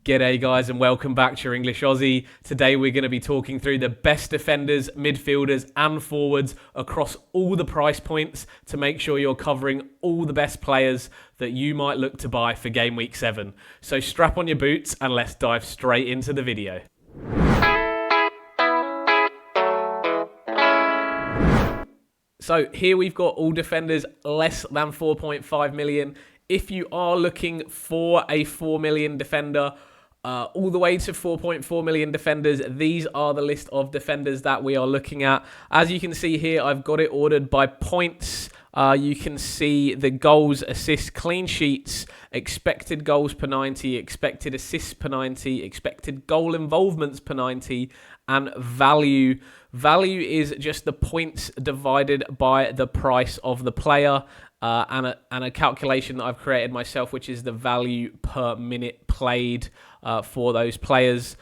G'day guys and welcome back to your English Aussie. Today we're going to be talking through the best defenders, midfielders and forwards across all the price points to make sure you're covering all the best players that you might look to buy for game week 7. So strap on your boots and let's dive straight into the video. So here we've got all defenders less than 4.5 million. If you are looking for a 4 million defender, all the way to 4.4 million defenders, these are the list of defenders that we are looking at. As you can see here, I've got it ordered by points. You can see the goals, assists, clean sheets, expected goals per 90, expected assists per 90, expected goal involvements per 90, and value. Value is just the points divided by the price of the player. And a calculation that I've created myself, which is the value per minute played for those players,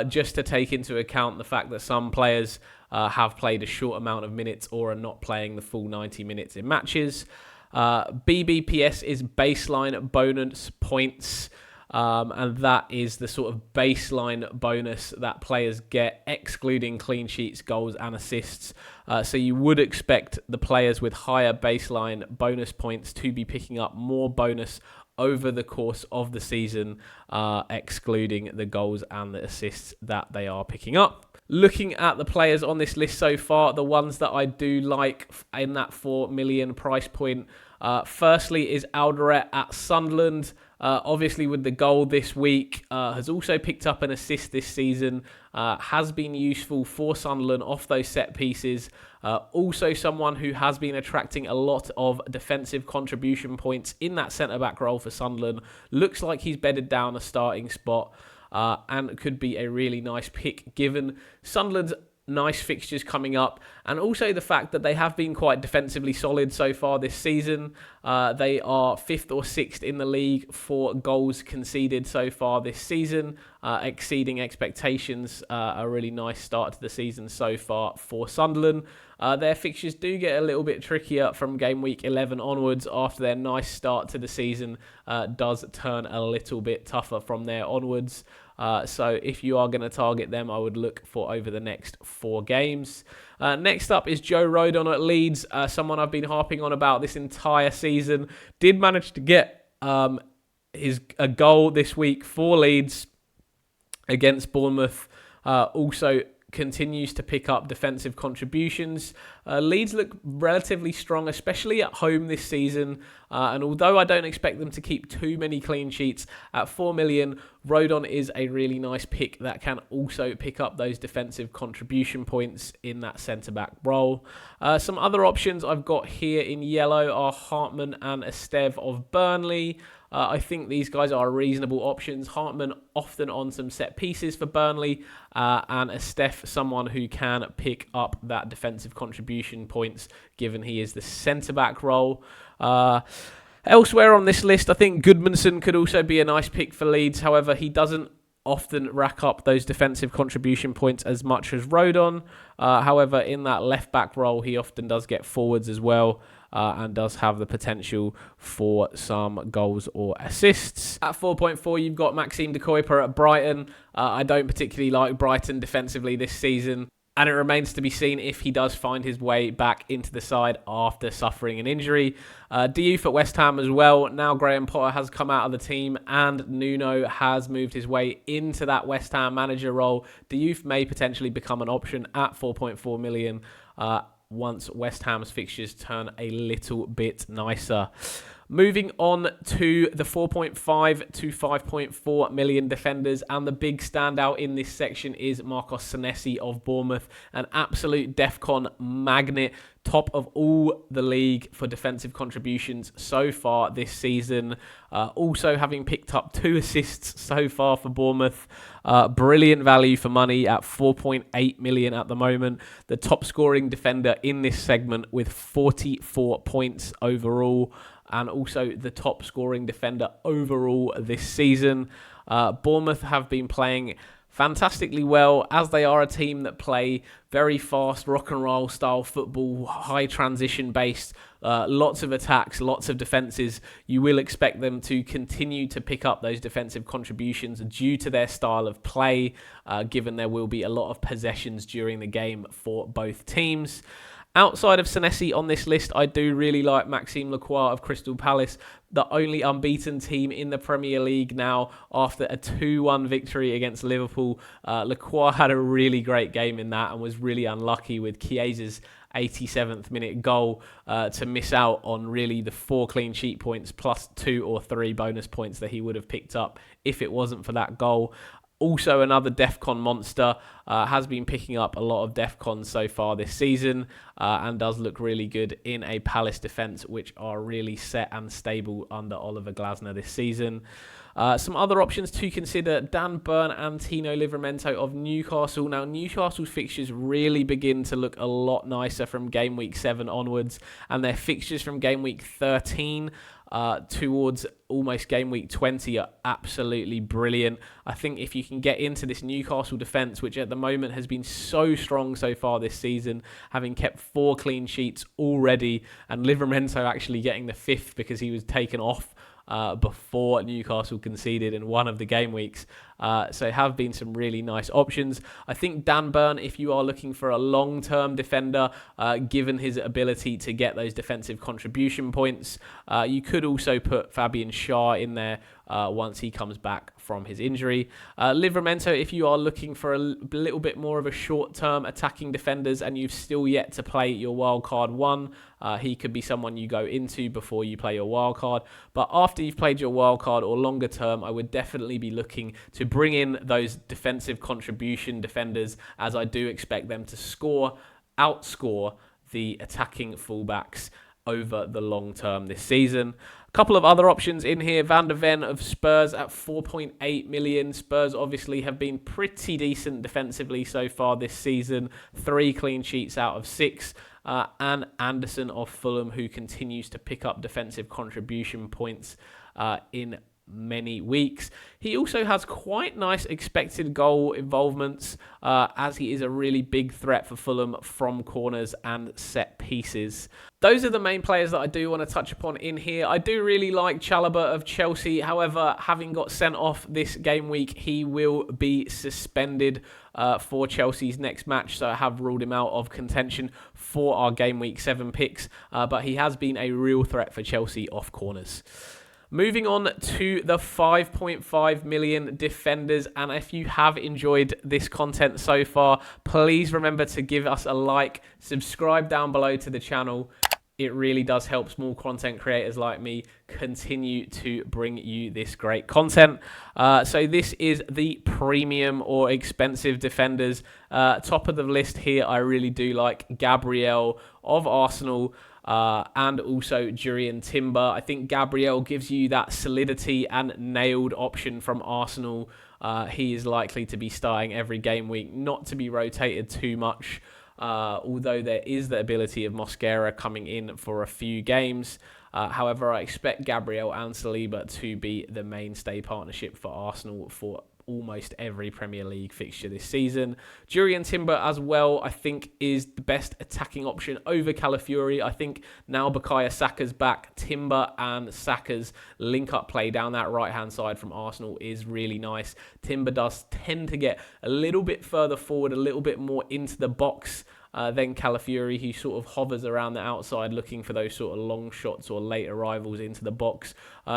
just to take into account the fact that some players have played a short amount of minutes or are not playing the full 90 minutes in matches. BBPS is baseline bonus points, and that is the sort of baseline bonus that players get, excluding clean sheets, goals and assists. So you would expect the players with higher baseline bonus points to be picking up more bonus over the course of the season, excluding the goals and the assists that they are picking up. Looking at the players on this list so far, the ones that I do like in that 4 million price point, firstly is Alderete at Sunderland. Obviously with the goal this week, has also picked up an assist this season, has been useful for Sunderland off those set pieces. Also someone who has been attracting a lot of defensive contribution points in that centre-back role for Sunderland. Looks like he's bedded down a starting spot, and could be a really nice pick given Sunderland's nice fixtures coming up, and also the fact that they have been quite defensively solid so far this season. They are 5th or 6th in the league for goals conceded so far this season, exceeding expectations. A really nice start to the season so far for Sunderland. Their fixtures do get a little bit trickier from game week 11 onwards. After their nice start to the season does turn a little bit tougher from there onwards. So if you are going to target them, I would look for over the next 4 games. Next up is Joe Rodon at Leeds, someone I've been harping on about this entire season. Did manage to get a goal this week for Leeds against Bournemouth. Also continues to pick up defensive contributions. Leeds look relatively strong, especially at home this season. And although I don't expect them to keep too many clean sheets, at 4 million, Rodon is a really nice pick that can also pick up those defensive contribution points in that centre-back role. Some other options I've got here in yellow are Hartman and Esteve of Burnley. I think these guys are reasonable options. Hartman often on some set pieces for Burnley, and Esteve someone who can pick up that defensive contribution points given he is the centre-back role. Elsewhere on this list, I think Goodmanson could also be a nice pick for Leeds. However, he doesn't often rack up those defensive contribution points as much as Rodon. However, in that left-back role, he often does get forwards as well, and does have the potential for some goals or assists. At 4.4, you've got Maxime de Kuiper at Brighton. I don't particularly like Brighton defensively this season, and it remains to be seen if he does find his way back into the side after suffering an injury. Diouf at West Ham as well. Now Graham Potter has come out of the team and Nuno has moved his way into that West Ham manager role. Diouf may potentially become an option at 4.4 million once West Ham's fixtures turn a little bit nicer. Moving on to the 4.5 to 5.4 million defenders, and the big standout in this section is Marcos Senesi of Bournemouth, an absolute DEFCON magnet, top of all the league for defensive contributions so far this season. Also having picked up 2 assists so far for Bournemouth. Brilliant value for money at 4.8 million at the moment. The top scoring defender in this segment with 44 points overall, and also the top scoring defender overall this season. Bournemouth have been playing fantastically well, as they are a team that play very fast rock and roll style football, high transition based, lots of attacks, lots of defenses. You will expect them to continue to pick up those defensive contributions due to their style of play, given there will be a lot of possessions during the game for both teams. Outside of Senesi on this list, I do really like Maxime Lacroix of Crystal Palace, the only unbeaten team in the Premier League now after a 2-1 victory against Liverpool. Lacroix had a really great game in that and was really unlucky with Chiesa's 87th minute goal to miss out on really the 4 clean sheet points plus 2 or 3 bonus points that he would have picked up if it wasn't for that goal. Also, another DEFCON monster, has been picking up a lot of DEFCONs so far this season and does look really good in a Palace defence, which are really set and stable under Oliver Glasner this season. Some other options to consider: Dan Burn and Tino Livramento of Newcastle. Now, Newcastle's fixtures really begin to look a lot nicer from game week 7 onwards, and their fixtures from game week 13 towards almost game week 20 are absolutely brilliant. I think if you can get into this Newcastle defence, which at the moment has been so strong so far this season, having kept 4 clean sheets already, and Livramento actually getting the 5th because he was taken off before Newcastle conceded in one of the game weeks. So have been some really nice options. I think Dan Burn, if you are looking for a long-term defender, given his ability to get those defensive contribution points, you could also put Fabian Schär in there once he comes back from his injury. Livramento, if you are looking for a little bit more of a short-term attacking defenders and you've still yet to play your wildcard 1, he could be someone you go into before you play your wildcard. But after you've played your wildcard or longer term, I would definitely be looking to bring in those defensive contribution defenders, as I do expect them to outscore the attacking fullbacks over the long term this season. A couple of other options in here: Van der Ven of Spurs at 4.8 million. Spurs obviously have been pretty decent defensively so far this season, 3 clean sheets out of 6. And Anderson of Fulham, who continues to pick up defensive contribution points in many weeks. He also has quite nice expected goal involvements, as he is a really big threat for Fulham from corners and set pieces. Those are the main players that I do want to touch upon in here. I do really like Chalobah of Chelsea. However, having got sent off this game week, he will be suspended for Chelsea's next match. So I have ruled him out of contention for our game week 7 picks. But he has been a real threat for Chelsea off corners. Moving on to the 5.5 million defenders, and if you have enjoyed this content so far, please remember to give us a like, subscribe down below to the channel. It really does help small content creators like me continue to bring you this great content. So this is the premium or expensive defenders. Top of the list here, I really do like Gabriel of Arsenal. And also Jurrien Timber. I think Gabriel gives you that solidity and nailed option from Arsenal. He is likely to be starting every game week, not to be rotated too much, although there is the ability of Mosquera coming in for a few games. However, I expect Gabriel and Saliba to be the mainstay partnership for Arsenal for almost every Premier League fixture this season. Jurrien Timber as well, I think, is the best attacking option over Calafiori. I think now Bukayo Saka's back, Timber and Saka's link-up play down that right-hand side from Arsenal is really nice. Timber does tend to get a little bit further forward, a little bit more into the box than Calafiori. He sort of hovers around the outside looking for those sort of long shots or late arrivals into the box.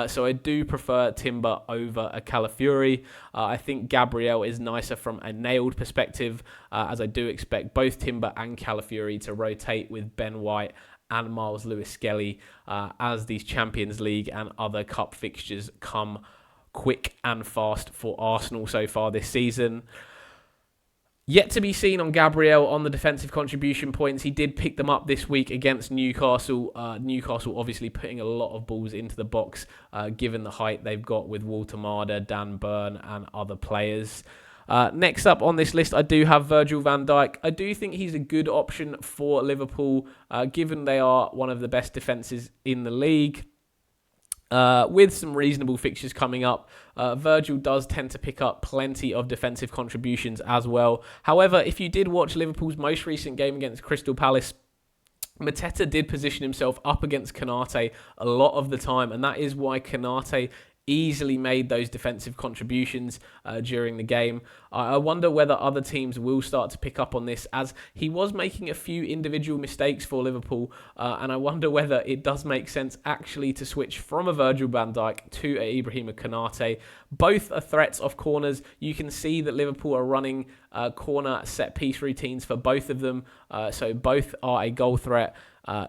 So I do prefer Timber over a Calafiori. I think Gabriel is nicer from a nailed perspective, as I do expect both Timber and Calafiori to rotate with Ben White and Miles Lewis-Skelly as these Champions League and other cup fixtures come quick and fast for Arsenal so far this season. Yet to be seen on Gabriel on the defensive contribution points. He did pick them up this week against Newcastle. Newcastle obviously putting a lot of balls into the box, given the height they've got with Walter Marder, Dan Burn and other players. Next up on this list, I do have Virgil van Dijk. I do think he's a good option for Liverpool, given they are one of the best defences in the league. with some reasonable fixtures coming up. Virgil does tend to pick up plenty of defensive contributions as well. However, if you did watch Liverpool's most recent game against Crystal Palace, Mateta did position himself up against Konate a lot of the time, and that is why Konate easily made those defensive contributions during the game. I wonder whether other teams will start to pick up on this, as he was making a few individual mistakes for Liverpool, and I wonder whether it does make sense actually to switch from a Virgil van Dijk to a Ibrahima Konate. Both are threats off corners. You can see that Liverpool are running corner set-piece routines for both of them, so both are a goal threat.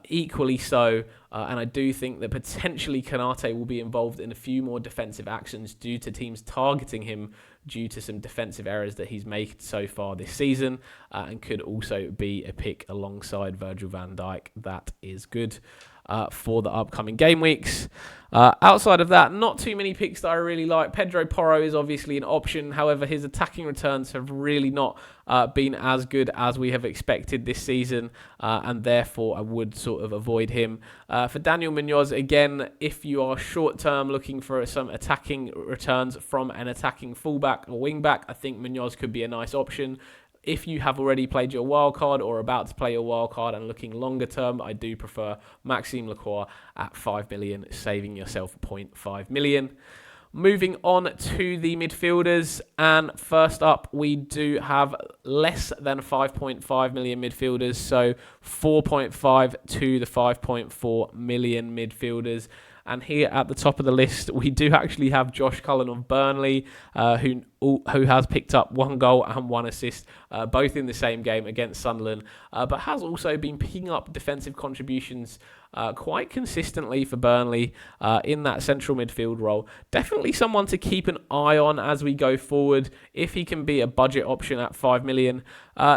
Equally so, and I do think that potentially Konate will be involved in a few more defensive actions due to teams targeting him due to some defensive errors that he's made so far this season, and could also be a pick alongside Virgil van Dijk. That is good for the upcoming game weeks. Outside of that, not too many picks that I really like. Pedro Porro is obviously an option. However, his attacking returns have really not been as good as we have expected this season, and therefore I would sort of avoid him. For Daniel Munoz, again, if you are short-term looking for some attacking returns from an attacking fullback or wingback, I think Munoz could be a nice option. If you have already played your wildcard or about to play your wildcard and looking longer term, I do prefer Maxime Lacroix at 5 million, saving yourself 0.5 million. Moving on to the midfielders, and first up we do have less than 5.5 million midfielders, so 4.5 to the 5.4 million midfielders. And here at the top of the list, we do actually have Josh Cullen of Burnley, who has picked up 1 goal and 1 assist, both in the same game against Sunderland, but has also been picking up defensive contributions quite consistently for Burnley in that central midfield role. Definitely someone to keep an eye on as we go forward, if he can be a budget option at 5 million.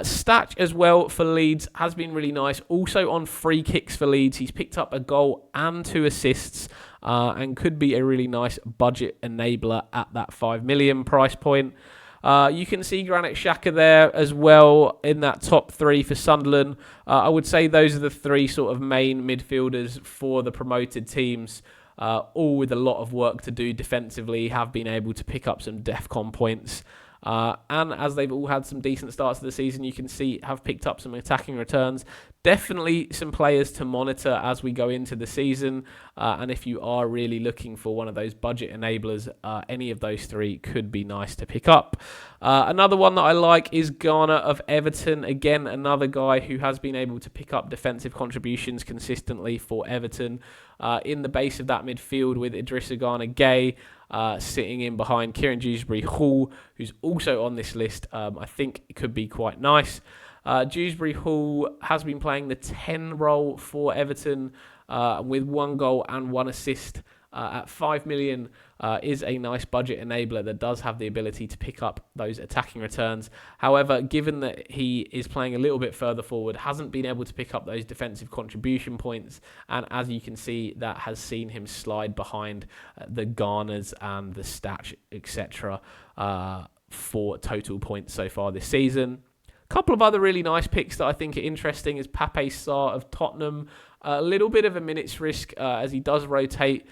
Stat as well for Leeds has been really nice. Also on free kicks for Leeds, he's picked up a goal and 2 assists, and could be a really nice budget enabler at that 5 million price point. You can see Granit Xhaka there as well in that top 3 for Sunderland. I would say those are the 3 sort of main midfielders for the promoted teams, all with a lot of work to do defensively, have been able to pick up some DEFCON points. And as they've all had some decent starts to the season, you can see have picked up some attacking returns. Definitely some players to monitor as we go into the season. And if you are really looking for one of those budget enablers, any of those 3 could be nice to pick up. Another one that I like is Garner of Everton. Again, another guy who has been able to pick up defensive contributions consistently for Everton. In the base of that midfield with Idrissa Gana Gueye, sitting in behind Kieran Dewsbury-Hall, who's also on this list. I think it could be quite nice. Dewsbury-Hall has been playing the 10 role for Everton with 1 goal and 1 assist. At 5 million is a nice budget enabler that does have the ability to pick up those attacking returns. However, given that he is playing a little bit further forward, hasn't been able to pick up those defensive contribution points, and as you can see, that has seen him slide behind the Garners and the Statch, etc. For total points so far this season. A couple of other really nice picks that I think are interesting is Pape Sarr of Tottenham. A little bit of a minutes risk as he does rotate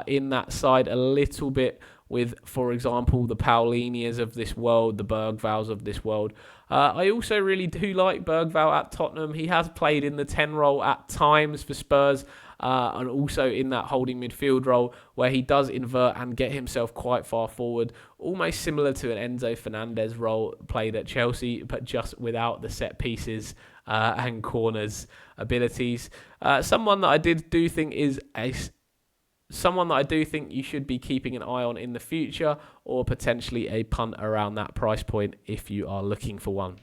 in that side a little bit with, for example, the Paulinias of this world, the Bergvals of this world. I also really do like Bergval at Tottenham. He has played in the 10 role at times for Spurs, and also in that holding midfield role where he does invert and get himself quite far forward, almost similar to an Enzo Fernandez role played at Chelsea, but just without the set pieces and corners abilities. Someone that I do think is someone that I do think you should be keeping an eye on in the future, or potentially a punt around that price point if you are looking for one.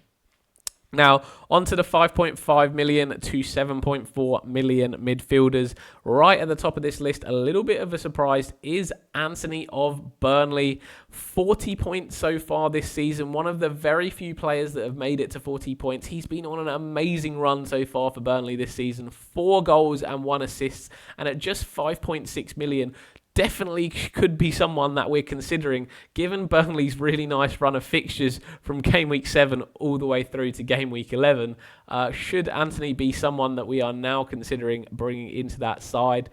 Now, on to the 5.5 million to 7.4 million midfielders. Right at the top of this list, a little bit of a surprise, is Anthony of Burnley. 40 points so far this season. One of the very few players that have made it to 40 points. He's been on an amazing run so far for Burnley this season. 4 goals and 1 assist. And at just 5.6 million, definitely could be someone that we're considering, given Burnley's really nice run of fixtures from game week 7 all the way through to game week 11. Should Anthony be someone that we are now considering bringing into that side?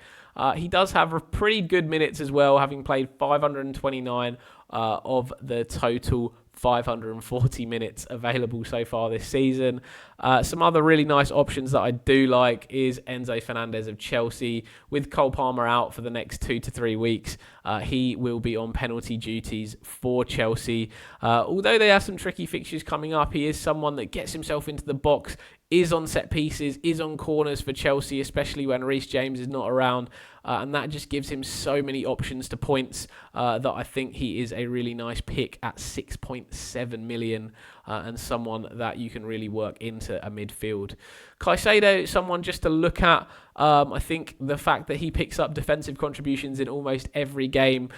He does have pretty good minutes as well, having played 529 of the total 540 minutes available so far this season. Some other really nice options that I do like is Enzo Fernandez of Chelsea. With Cole Palmer out for the next 2 to 3 weeks, he will be on penalty duties for Chelsea. Although they have some tricky fixtures coming up, he is someone that gets himself into the box, is on set pieces, is on corners for Chelsea, especially when Reece James is not around. And that just gives him so many options to points that I think he is a really nice pick at 6.7 million and someone that you can really work into a midfield. Caicedo, someone just to look at. I think the fact that he picks up defensive contributions in almost every game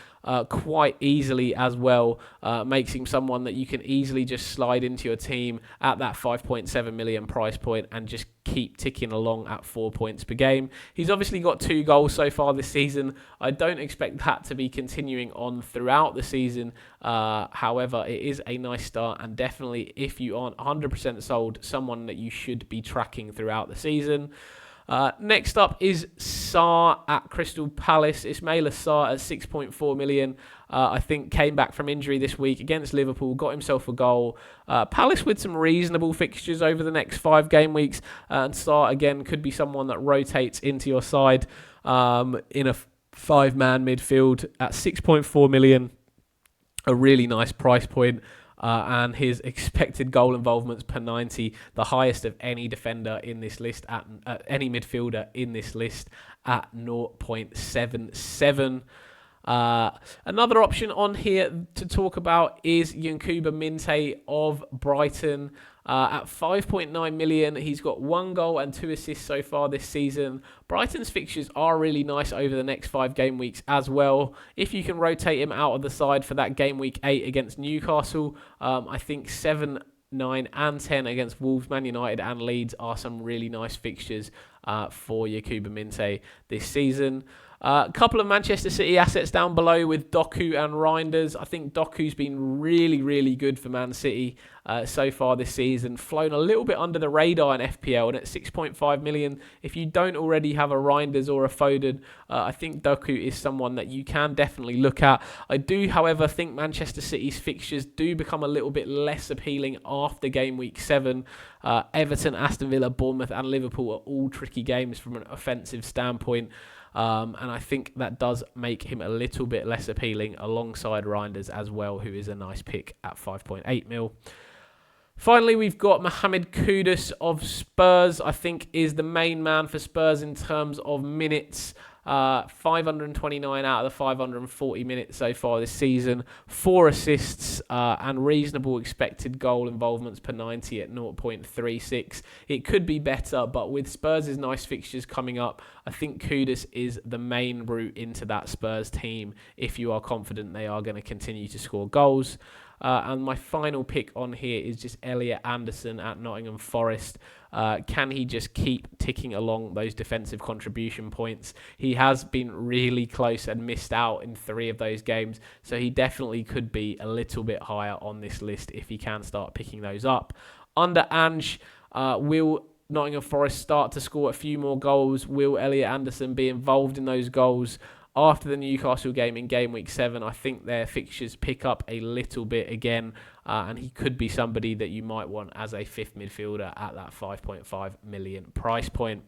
quite easily as well makes him someone that you can easily just slide into your team at that 5.7 million price point and just keep ticking along at 4 points per game. He's obviously got 2 goals so far this season. I don't expect that to be continuing on throughout the season. However, it is a nice start, and definitely if you aren't 100% sold, someone that you should be tracking throughout the season. Next up is Sarr at Crystal Palace. Ismaila Sarr at 6.4 million. I think came back from injury this week against Liverpool, got himself a goal. Palace with some reasonable fixtures over the next 5 game weeks. And Sarr, again, could be someone that rotates into your side in a 5-man midfield at 6.4 million. A really nice price point. And his expected goal involvements per 90, the highest of any defender in this list, at any midfielder in this list at 0.77. Another option on here to talk about is Yankuba Minte of Brighton. At 5.9 million, he's got 1 goal and 2 assists so far this season. Brighton's fixtures are really nice over the next 5 game weeks as well. If you can rotate him out of the side for that game week 8 against Newcastle, I think 7, 9 and 10 against Wolves, Man United and Leeds are some really nice fixtures for Yankuba Minte this season. A couple of Manchester City assets down below with Doku and Reinders. I think Doku's been really, really good for Man City so far this season. Flown a little bit under the radar in FPL, and at 6.5 million, if you don't already have a Reinders or a Foden, I think Doku is someone that you can definitely look at. I do, however, think Manchester City's fixtures do become a little bit less appealing after game week 7. Everton, Aston Villa, Bournemouth and Liverpool are all tricky games from an offensive standpoint. And I think that does make him a little bit less appealing alongside Reinders as well, who is a nice pick at 5.8 mil. Finally, we've got Mohamed Kudus of Spurs. I think is the main man for Spurs in terms of minutes. 529 out of the 540 minutes so far this season. 4 assists and reasonable expected goal involvements per 90 at 0.36. It could be better, but with Spurs' nice fixtures coming up, I think Kudus is the main route into that Spurs team if you are confident they are going to continue to score goals. And my final pick on here is just Elliot Anderson at Nottingham Forest. Can he just keep ticking along those defensive contribution points? He has been really close and missed out in 3 of those games, so he definitely could be a little bit higher on this list if he can start picking those up. Under Ange, will Nottingham Forest start to score a few more goals? Will Elliot Anderson be involved in those goals? After the Newcastle game in game week 7, I think their fixtures pick up a little bit again, and he could be somebody that you might want as a 5th midfielder at that 5.5 million price point.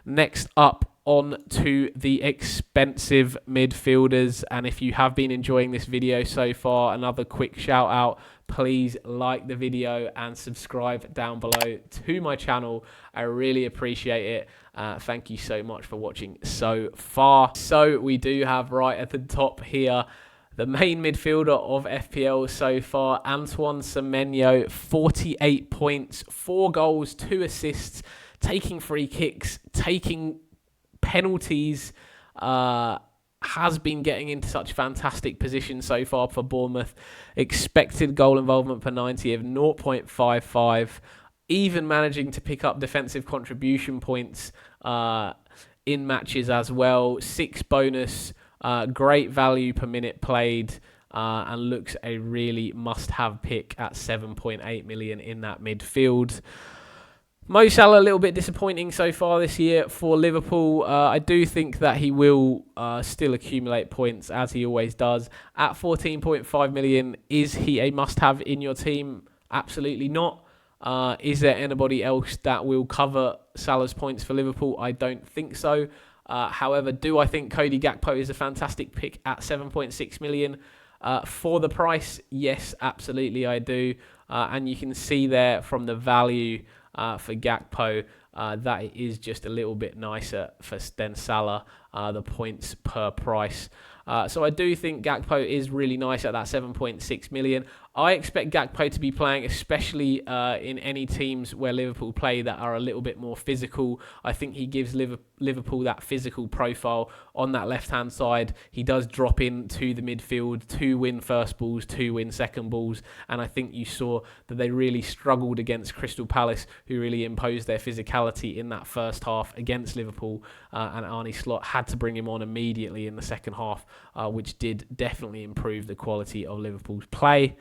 Next up, on to the expensive midfielders, and if you have been enjoying this video so far, another quick shout out. Please like the video and subscribe down below to my channel. I really appreciate it. Thank you so much for watching so far. So we do have right at the top here the main midfielder of FPL so far, Antoine Semenyo, 48 points, 4 goals, 2 assists, taking free kicks, taking penalties, has been getting into such fantastic positions so far for Bournemouth. Expected goal involvement per 90 of 0.55, even managing to pick up defensive contribution points in matches as well. 6 bonus, great value per minute played, and looks a really must-have pick at 7.8 million in that midfield. Mo Salah a little bit disappointing so far this year for Liverpool. I do think that he will still accumulate points as he always does. At 14.5 million, is he a must-have in your team? Absolutely not. Is there anybody else that will cover Salah's points for Liverpool? I don't think so. However, do I think Cody Gakpo is a fantastic pick at 7.6 million? For the price, yes, absolutely I do. And you can see there from the value for Gakpo that it is just a little bit nicer than Salah, the points per price. So I do think Gakpo is really nice at that 7.6 million. I expect Gakpo to be playing, especially in any teams where Liverpool play that are a little bit more physical. I think he gives Liverpool that physical profile on that left-hand side. He does drop into the midfield to win first balls, to win second balls, and I think you saw that they really struggled against Crystal Palace, who really imposed their physicality in that first half against Liverpool, and Arne Slot had to bring him on immediately in the second half, which did definitely improve the quality of Liverpool's play.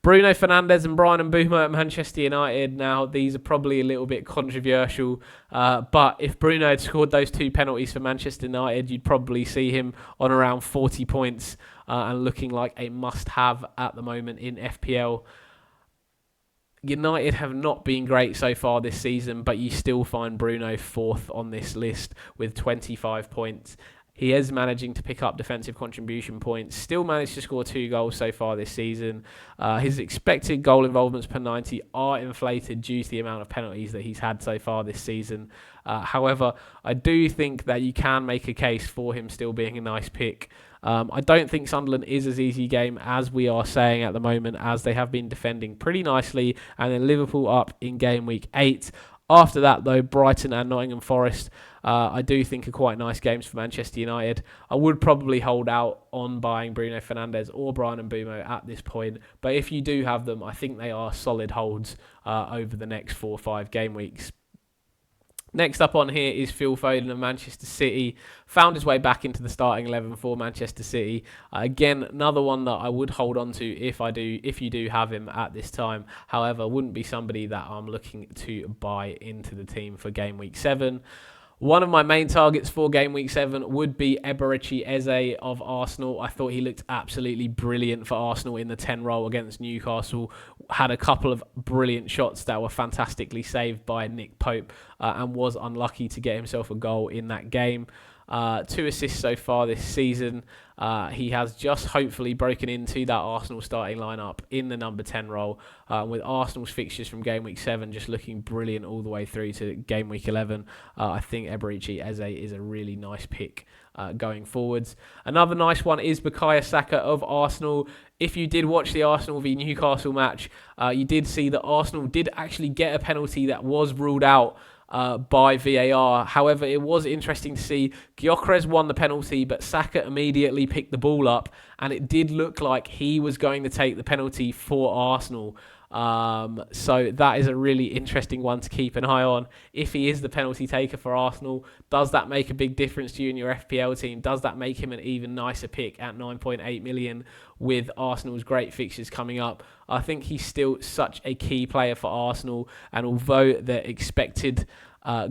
Bruno Fernandes and Bryan Mbeumo at Manchester United. Now, these are probably a little bit controversial, but if Bruno had scored those 2 penalties for Manchester United, you'd probably see him on around 40 points and looking like a must-have at the moment in FPL. United have not been great so far this season, but you still find Bruno 4th on this list with 25 points. He is managing to pick up defensive contribution points, still managed to score 2 goals so far this season. His expected goal involvements per 90 are inflated due to the amount of penalties that he's had so far this season. However, I do think that you can make a case for him still being a nice pick. I don't think Sunderland is as easy a game as we are saying at the moment, as they have been defending pretty nicely, and then Liverpool up in game week 8. After that, though, Brighton and Nottingham Forest, I do think are quite nice games for Manchester United. I would probably hold out on buying Bruno Fernandes or Bryan Mbeumo at this point, but if you do have them, I think they are solid holds over the next 4 or 5 game weeks. Next up on here is Phil Foden of Manchester City. Found his way back into the starting 11 for Manchester City. Again, another one that I would hold on to if you do have him at this time. However, wouldn't be somebody that I'm looking to buy into the team for game week 7. One of my main targets for game week 7 would be Eberechi Eze of Arsenal. I thought he looked absolutely brilliant for Arsenal in the 10 role against Newcastle. Had a couple of brilliant shots that were fantastically saved by Nick Pope and was unlucky to get himself a goal in that game. 2 assists so far this season. He has just hopefully broken into that Arsenal starting lineup in the number 10 role, with Arsenal's fixtures from game week 7 just looking brilliant all the way through to game week 11. I think Eberechi Eze is a really nice pick going forwards. Another nice one is Bukayo Saka of Arsenal. If you did watch the Arsenal v Newcastle match, you did see that Arsenal did actually get a penalty that was ruled out by VAR. However, it was interesting to see Gyökeres won the penalty, but Saka immediately picked the ball up, and it did look like he was going to take the penalty for Arsenal. So that is a really interesting one to keep an eye on. If he is the penalty taker for Arsenal, does that make a big difference to you in your FPL team? Does that make him an even nicer pick at 9.8 million with Arsenal's great fixtures coming up? I think he's still such a key player for Arsenal, and although the expected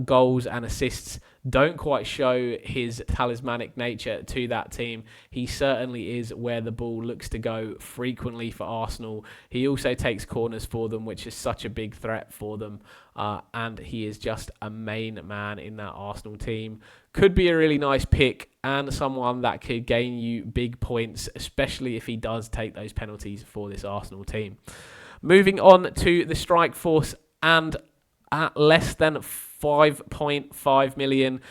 goals and assists don't quite show his talismanic nature to that team, he certainly is where the ball looks to go frequently for Arsenal. He also takes corners for them, which is such a big threat for them, and he is just a main man in that Arsenal team. Could be a really nice pick and someone that could gain you big points, especially if he does take those penalties for this Arsenal team. Moving on to the strike force, and at less than 5.5 million,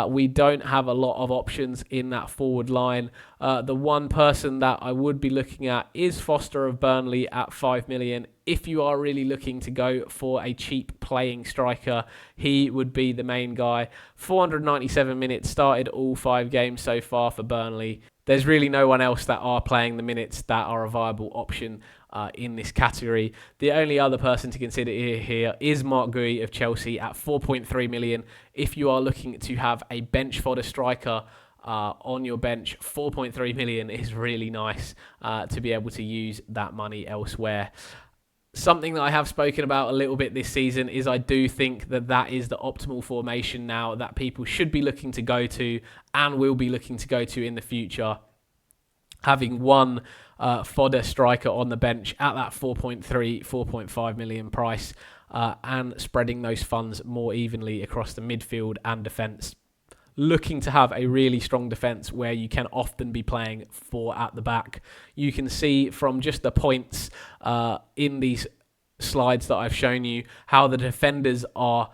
we don't have a lot of options in that forward line. The one person that I would be looking at is Foster of Burnley at 5 million. If you are really looking to go for a cheap playing striker, he would be the main guy. 497 minutes, started all 5 games so far for Burnley. There's really no one else that are playing the minutes that are a viable option in this category. The only other person to consider here is Mark Gui of Chelsea at 4.3 million. If you are looking to have a bench fodder striker on your bench, 4.3 million is really nice to be able to use that money elsewhere. something that I have spoken about a little bit this season is I do think that is the optimal formation now that people should be looking to go to and will be looking to go to in the future. Having one fodder striker on the bench at that 4.5 million price and spreading those funds more evenly across the midfield and defence. Looking to have a really strong defence where you can often be playing 4 at the back. You can see from just the points in these slides that I've shown you how the defenders are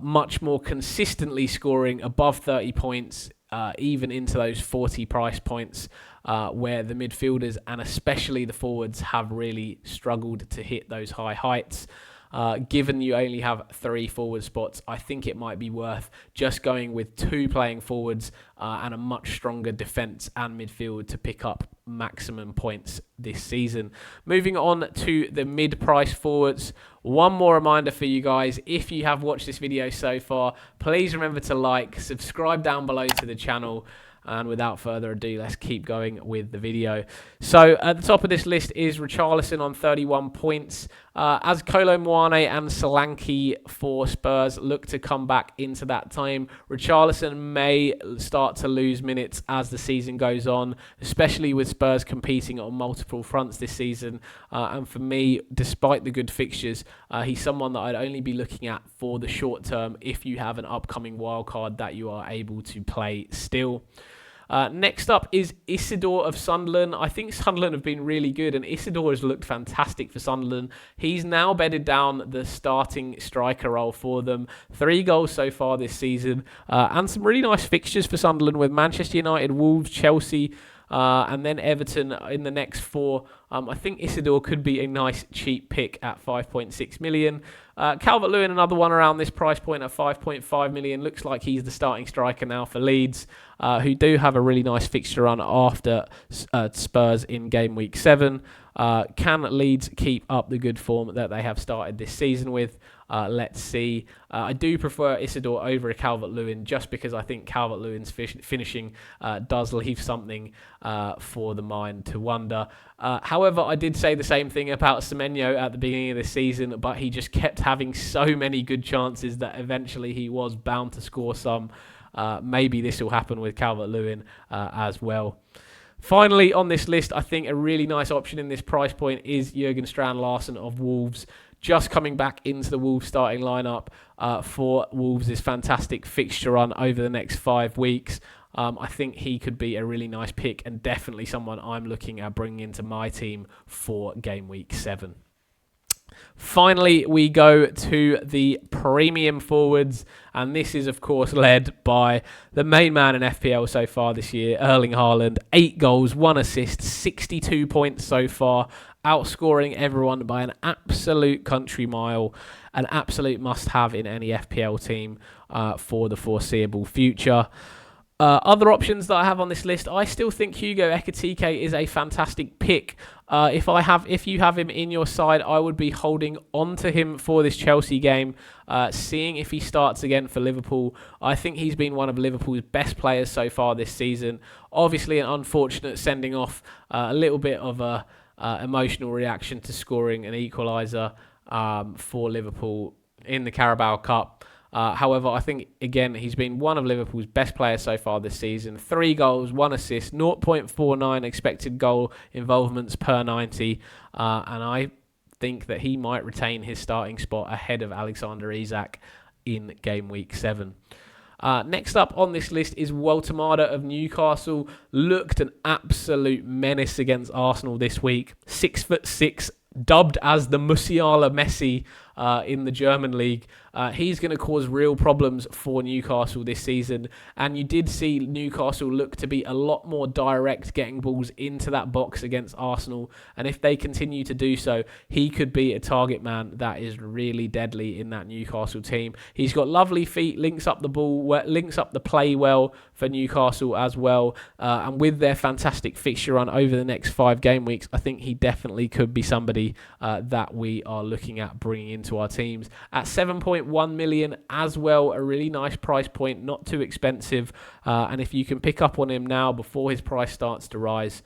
much more consistently scoring above 30 points, even into those 40 price points, where the midfielders and especially the forwards have really struggled to hit those high heights. Given you only have 3 forward spots, I think it might be worth just going with 2 playing forwards and a much stronger defence and midfield to pick up maximum points this season. Moving on to the mid-price forwards, one more reminder for you guys, if you have watched this video so far, please remember to like, subscribe down below to the channel. And without further ado, let's keep going with the video. So at the top of this list is Richarlison on 31 points. As Kolo Muane and Solanke for Spurs look to come back into that time, Richarlison may start to lose minutes as the season goes on, especially with Spurs competing on multiple fronts this season. And for me, despite the good fixtures, he's someone that I'd only be looking at for the short term if you have an upcoming wildcard that you are able to play still. Next up is Isidore of Sunderland. I think Sunderland have been really good and Isidore has looked fantastic for Sunderland. He's now bedded down the starting striker role for them. 3 goals so far this season and some really nice fixtures for Sunderland with Manchester United, Wolves, Chelsea, and then Everton in the next 4. I think Isidore could be a nice cheap pick at 5.6 million. Calvert-Lewin, another one around this price point at 5.5 million. Looks like he's the starting striker now for Leeds, who do have a really nice fixture run after Spurs in game week 7. Can Leeds keep up the good form that they have started this season with? Let's see. I do prefer Isidore over a Calvert-Lewin just because I think Calvert-Lewin's finishing does leave something for the mind to wonder. However, I did say the same thing about Semenyo at the beginning of the season, but he just kept having so many good chances that eventually he was bound to score some. Maybe this will happen with Calvert-Lewin as well. Finally, on this list, I think a really nice option in this price point is Jurgen Strand-Larsen of Wolves. Just coming back into the Wolves starting lineup for Wolves' fantastic fixture run over the next 5 weeks. I think he could be a really nice pick and definitely someone I'm looking at bringing into my team for game week 7. Finally, we go to the premium forwards, and this is, of course, led by the main man in FPL so far this year, Erling Haaland. 8 goals, 1 assist, 62 points so far, outscoring everyone by an absolute country mile, an absolute must-have in any FPL team for the foreseeable future. Other options that I have on this list, I still think Hugo Ekitike is a fantastic pick. If you have him in your side, I would be holding on to him for this Chelsea game, seeing if he starts again for Liverpool. I think he's been one of Liverpool's best players so far this season. Obviously, an unfortunate sending off, a little bit of a emotional reaction to scoring an equaliser for Liverpool in the Carabao Cup. However, I think, again, he's been one of Liverpool's best players so far this season. 3 goals, 1 assist, 0.49 expected goal involvements per 90. And I think that he might retain his starting spot ahead of Alexander Isak in game week 7. Next up on this list is Walter of Newcastle. Looked an absolute menace against Arsenal this week. 6'6", dubbed as the Musiala Messi in the German league. He's going to cause real problems for Newcastle this season, and you did see Newcastle look to be a lot more direct getting balls into that box against Arsenal, and if they continue to do so, he could be a target man that is really deadly in that Newcastle team. He's got lovely feet, links up the ball, links up the play well for Newcastle as well, and with their fantastic fixture run over the next 5 game weeks, I think he definitely could be somebody that we are looking at bringing into into our teams. At 7.1 million as well, a really nice price point, not too expensive. And if you can pick up on him now before his price starts to rise,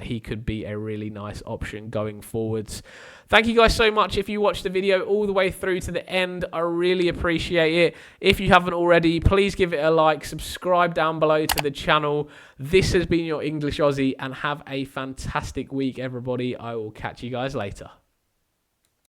he could be a really nice option going forwards. Thank you guys so much if you watched the video all the way through to the end. I really appreciate it. If you haven't already, please give it a like, subscribe down below to the channel. This has been your English Aussie, and have a fantastic week, everybody. I will catch you guys later.